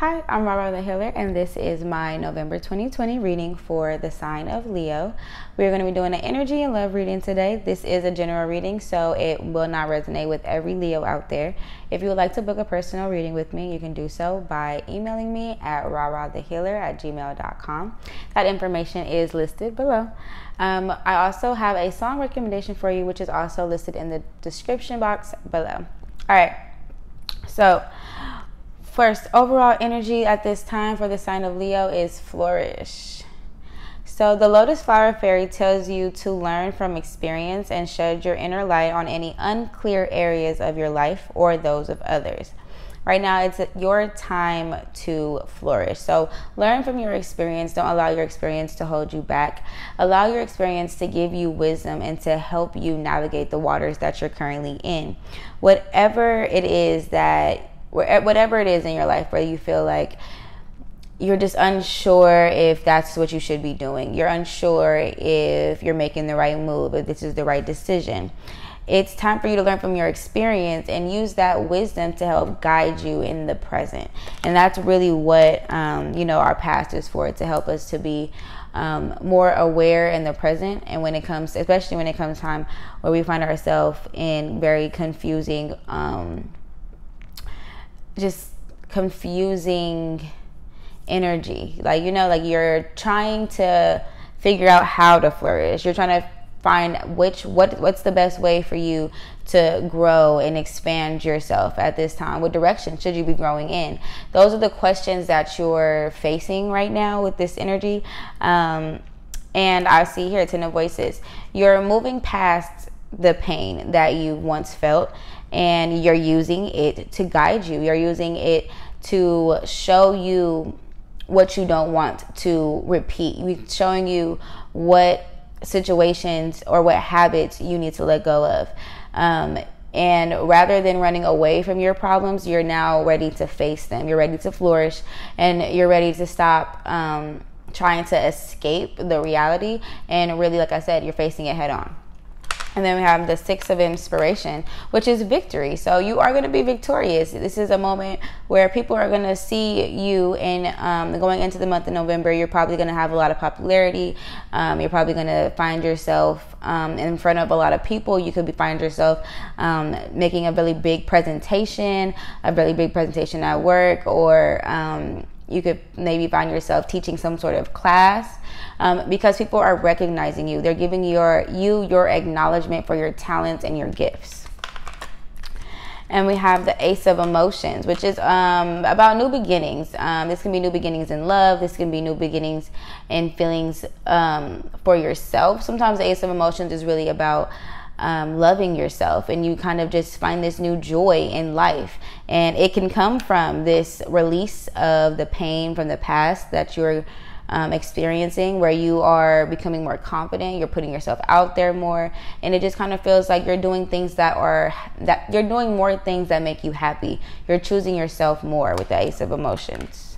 Hi, I'm Leray the Healer, and this is my November 2020 reading for the sign of Leo. We're going to be doing an energy and love reading today. This is a general reading, so it will not resonate with every Leo out there. If you would like to book a personal reading with me, you can do so by emailing me at rarathehealer@gmail.com. That information is listed below. I also have a song recommendation for you, which is also listed in the description box below. All right, so first, overall energy at this time for the sign of Leo is flourish. So the Lotus Flower Fairy tells you to learn from experience and shed your inner light on any unclear areas of your life or those of others. Right now, it's your time to flourish. So learn from your experience. Don't allow your experience to hold you back. Allow your experience to give you wisdom and to help you navigate the waters that you're currently in. Whatever it is in your life where you feel like you're just unsure if that's what you should be doing. You're unsure if you're making the right move, if this is the right decision. It's time for you to learn from your experience and use that wisdom to help guide you in the present. And that's really what, our past is for, to help us to be more aware in the present. And especially when it comes time where we find ourselves in very confusing, energy, like you're trying to figure out how to flourish. You're trying to find what's the best way for you to grow and expand yourself at this time. What direction should you be growing in? Those are the questions that you're facing right now with this energy. And I see here 10 of Voices. You're moving past the pain that you once felt, and you're using it to guide you. You're using it to show you what you don't want to repeat. We're showing you what situations or what habits you need to let go of. And rather than running away from your problems, you're now ready to face them. You're ready to flourish, and you're ready to stop trying to escape the reality. And really, like I said, you're facing it head on. And then we have the Six of Inspiration, which is victory. So you are going to be victorious. This is a moment where people are going to see you, and going into the month of November, you're probably going to have a lot of popularity. You're probably going to find yourself in front of a lot of people. You could find yourself making a really big presentation at work, or you could maybe find yourself teaching some sort of class, because people are recognizing you. They're giving your acknowledgement for your talents and your gifts. And we have the Ace of Emotions, which is about new beginnings. This can be new beginnings in love. This can be new beginnings in feelings for yourself. Sometimes the Ace of Emotions is really about loving yourself, and you kind of just find this new joy in life. And it can come from this release of the pain from the past that you're experiencing, where you are becoming more confident, you're putting yourself out there more, and it just kind of feels like you're doing you're doing more things that make you happy. You're choosing yourself more with the Ace of Emotions.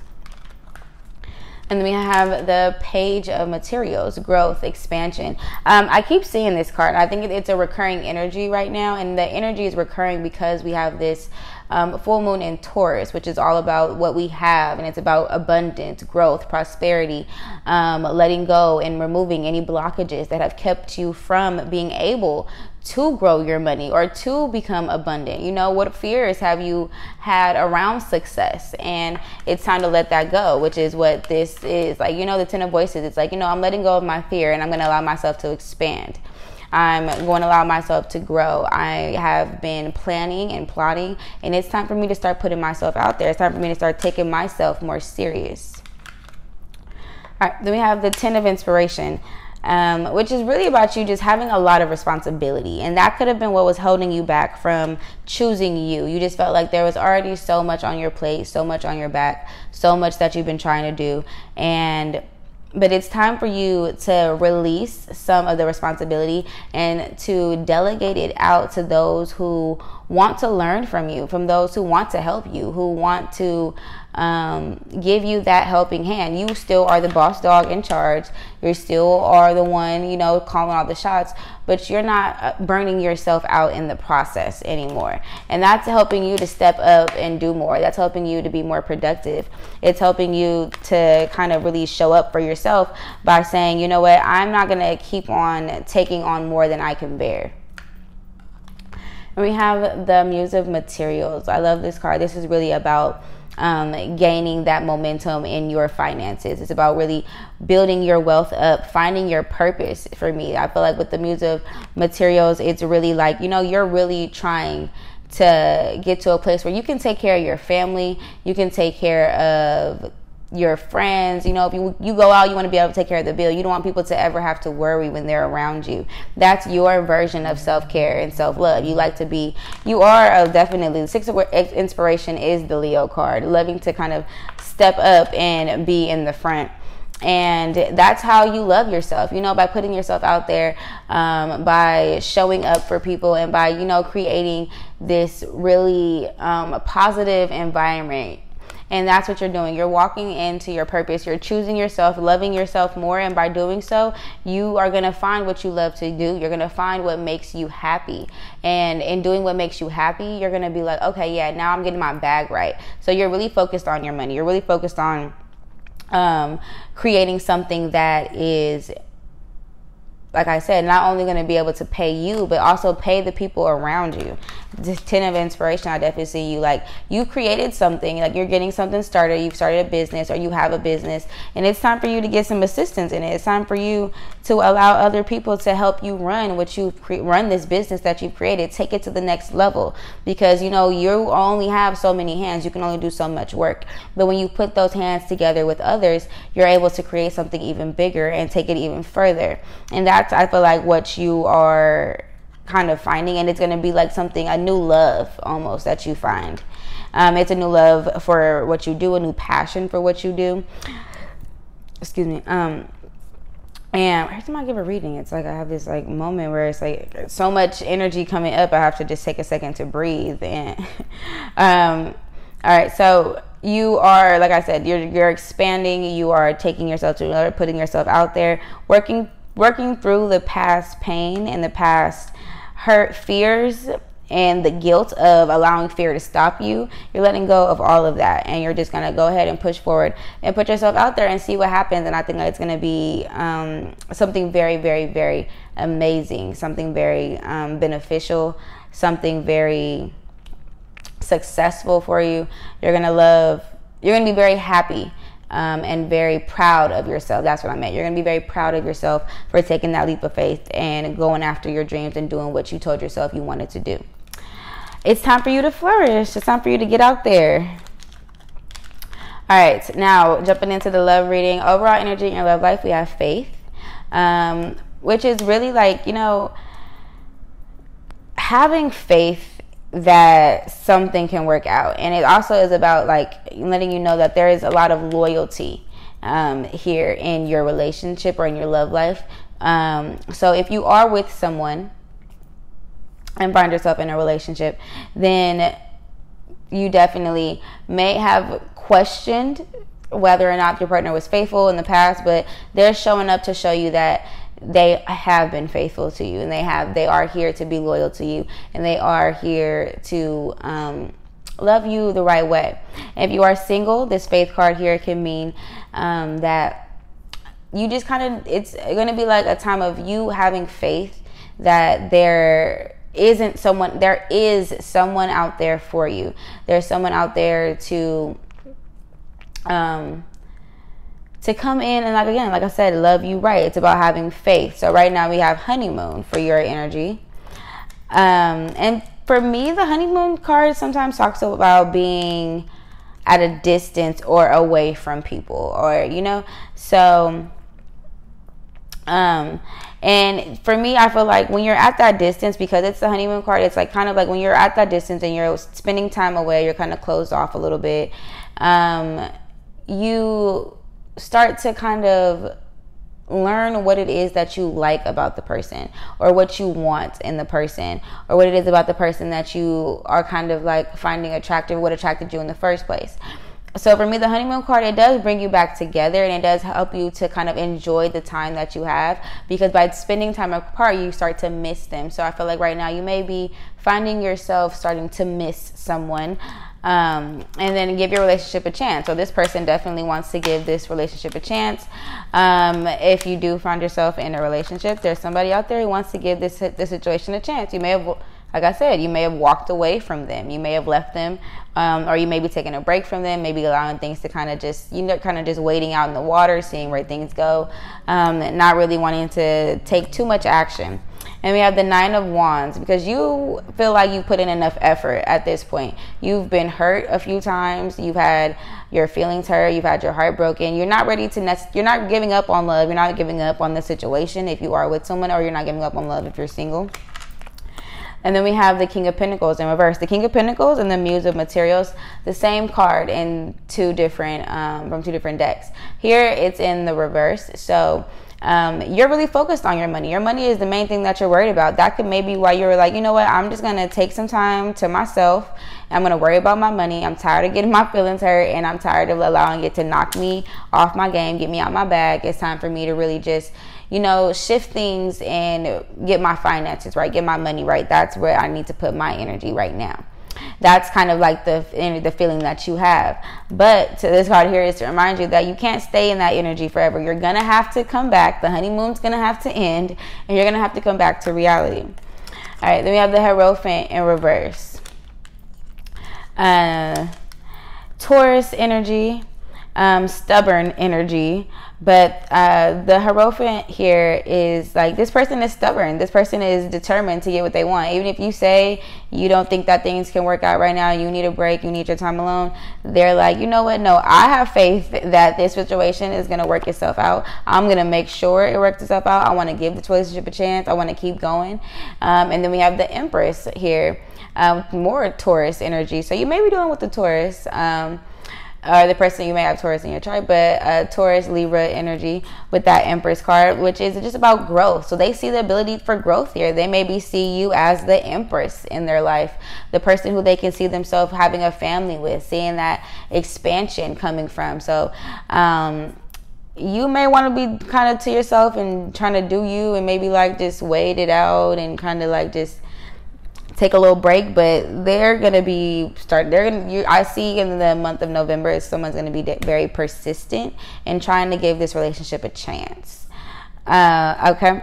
And then we have the Page of Materials, growth, expansion. I keep seeing this card. I think it's a recurring energy right now. And the energy is recurring because we have this full moon in Taurus, which is all about what we have. And it's about abundance, growth, prosperity, letting go and removing any blockages that have kept you from being able to grow your money or to become abundant. What fears have you had around success? And it's time to let that go, which is what this is. Like, the 10 of Voices. It's like, I'm letting go of my fear, and I'm going to allow myself to expand. I'm going to allow myself to grow. I have been planning and plotting, and it's time for me to start putting myself out there. It's time for me to start taking myself more serious. All right, then we have the 10 of Inspiration, which is really about you just having a lot of responsibility. And that could have been what was holding you back from choosing you. You just felt like there was already so much on your plate, so much on your back, so much that you've been trying to do. But it's time for you to release some of the responsibility and to delegate it out to those who want to learn from you, from those who want to help you, who want to give you that helping hand. You still are the boss dog in charge. You still are the one, you know, calling all the shots, but you're not burning yourself out in the process anymore. And that's helping you to step up and do more. That's helping you to be more productive. It's helping you to kind of really show up for yourself by saying, you know what, I'm not going to keep on taking on more than I can bear. And we have the Muse of Materials. I love this card. This is really about gaining that momentum in your finances. It's about really building your wealth up, finding your purpose. For me, I feel like with the Muse of Materials, it's really like, you know, you're really trying to get to a place where you can take care of your family, you can take care of your friends. You know, if you go out, you want to be able to take care of the bill. You don't want people to ever have to worry when they're around you. That's your version of self-care and self-love. You like to be, you are definitely, the Six of Inspiration is the Leo card, loving to kind of step up and be in the front. And that's how you love yourself, you know, by putting yourself out there, by showing up for people, and by, you know, creating this really positive environment. And that's what you're doing. You're walking into your purpose. You're choosing yourself, loving yourself more. And by doing so, you are going to find what you love to do. You're going to find what makes you happy. And in doing what makes you happy, you're going to be like, okay, yeah, now I'm getting my bag right. So you're really focused on your money. You're really focused on creating something that is, like I said, not only going to be able to pay you, but also pay the people around you. This 10 of Inspiration, I definitely see you like you created something, like you're getting something started. You've started a business, or you have a business, and it's time for you to get some assistance in it. It's time for you to allow other people to help you run what you run this business that you've created. Take it to the next level, because you know you only have so many hands. You can only do so much work. But when you put those hands together with others, you're able to create something even bigger and take it even further. And that's, I feel like, what you are kind of finding. And it's going to be like something, a new love almost that you find. It's a new love for what you do, a new passion for what you do. Excuse me. And every time I give a reading, it's like I have this like moment where it's like so much energy coming up, I have to just take a second to breathe. And all right, so you are, like I said, you're expanding. You are taking yourself to another, putting yourself out there, working through the past pain and the past hurt, fears, and the guilt of allowing fear to stop you. You're letting go of all of that, and you're just going to go ahead and push forward and put yourself out there and see what happens. And I think that it's going to be something very, very, very amazing, something very beneficial, something very successful for you. You're going to be very happy. And very proud of yourself. That's what I meant. You're going to be very proud of yourself for taking that leap of faith and going after your dreams and doing what you told yourself you wanted to do. It's time for you to flourish. It's time for you to get out there. All right. Now, jumping into the love reading. Overall energy in your love life, we have faith, which is really like, you know, having faith that something can work out. And it also is about like letting you know that there is a lot of loyalty here in your relationship or in your love life. So if you are with someone and find yourself in a relationship, then you definitely may have questioned whether or not your partner was faithful in the past, but they're showing up to show you that they have been faithful to you, and they are here to be loyal to you, and they are here to love you the right way. If you are single, this faith card here can mean that you just kind of, it's going to be like a time of you having faith that there is someone out there for you. There's someone out there to come in and, like, again, like I said, love you right. It's about having faith. So right now we have honeymoon for your energy. And for me, the honeymoon card sometimes talks about being at a distance or away from people, or, you know, so, and for me, I feel like when you're at that distance, because it's the honeymoon card, it's like kind of like when you're at that distance and you're spending time away, you're kind of closed off a little bit. You start to kind of learn what it is that you like about the person, or what you want in the person, or what it is about the person that you are kind of like finding attractive, what attracted you in the first place. So for me, the honeymoon card, it does bring you back together, and it does help you to kind of enjoy the time that you have, because by spending time apart, you start to miss them. So I feel like right now you may be finding yourself starting to miss someone, and then give your relationship a chance. So this person definitely wants to give this relationship a chance. If you do find yourself in a relationship, there's somebody out there who wants to give this situation a chance. You may have, like I said, you may have walked away from them. You may have left them, or you may be taking a break from them, maybe allowing things to kind of just, kind of just waiting out in the water, seeing where things go, not really wanting to take too much action. And we have the 9 of Wands, because you feel like you put in enough effort at this point. You've been hurt a few times. You've had your feelings hurt. You've had your heart broken. You're not ready to, you're not giving up on love. You're not giving up on the situation if you are with someone, or you're not giving up on love if you're single. And then we have the King of Pentacles in reverse. The King of Pentacles and the Muse of Materials, the same card in from two different decks. Here it's in the reverse. So you're really focused on your money. Your money is the main thing that you're worried about. That could maybe why you're like, you know what, I'm just going to take some time to myself. I'm going to worry about my money. I'm tired of getting my feelings hurt, and I'm tired of allowing it to knock me off my game, get me out my bag. It's time for me to really just, shift things and get my finances right, get my money right. That's where I need to put my energy right now. That's kind of like the feeling that you have. But to this card here is to remind you that you can't stay in that energy forever. You're going to have to come back. The honeymoon's going to have to end, and you're going to have to come back to reality. All right, then we have the Hierophant in reverse. Taurus energy, stubborn energy. But the Hierophant here is like, this person is stubborn. This person is determined to get what they want. Even if you say you don't think that things can work out right now, you need a break, you need your time alone, they're like, you know what? No, I have faith that this situation is going to work itself out. I'm going to make sure it works itself out. I want to give this relationship a chance. I want to keep going. And then we have the Empress here, more Taurus energy. So you may be dealing with the Taurus, or the person, you may have Taurus in your chart, but Taurus, Libra energy with that Empress card, which is just about growth. So they see the ability for growth here. They maybe see you as the Empress in their life, the person who they can see themselves having a family with, seeing that expansion coming from. So you may want to be kind of to yourself and trying to do you, and maybe like just wait it out and kind of like just take a little break. But they're going to be I see in the month of November, someone's going to be very persistent in trying to give this relationship a chance. Okay.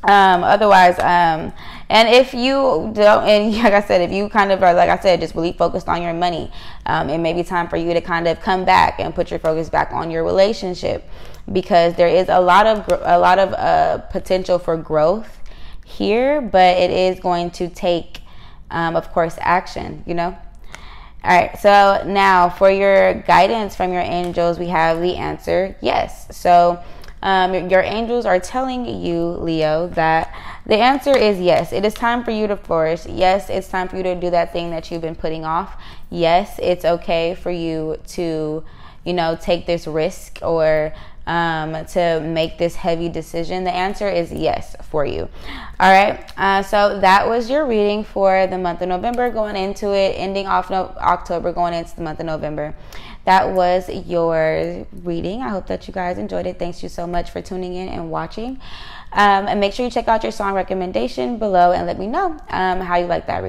Otherwise, and if you don't, and like I said, if you kind of are, like I said, just really focused on your money, it may be time for you to kind of come back and put your focus back on your relationship, because there is a lot of potential for growth here, but it is going to take, of course, action, All right, so now for your guidance from your angels, we have the answer yes. So your angels are telling you, Leo, that the answer is yes. It is time for you to flourish. Yes, it's time for you to do that thing that you've been putting off. Yes, it's okay for you to, take this risk, or to make this heavy decision. The answer is yes for you. All right. So that was your reading for the month of November, going into it, ending off October, going into the month of November. That was your reading. I hope that you guys enjoyed it. Thanks you so much for tuning in and watching. And make sure you check out your song recommendation below and let me know how you like that reading.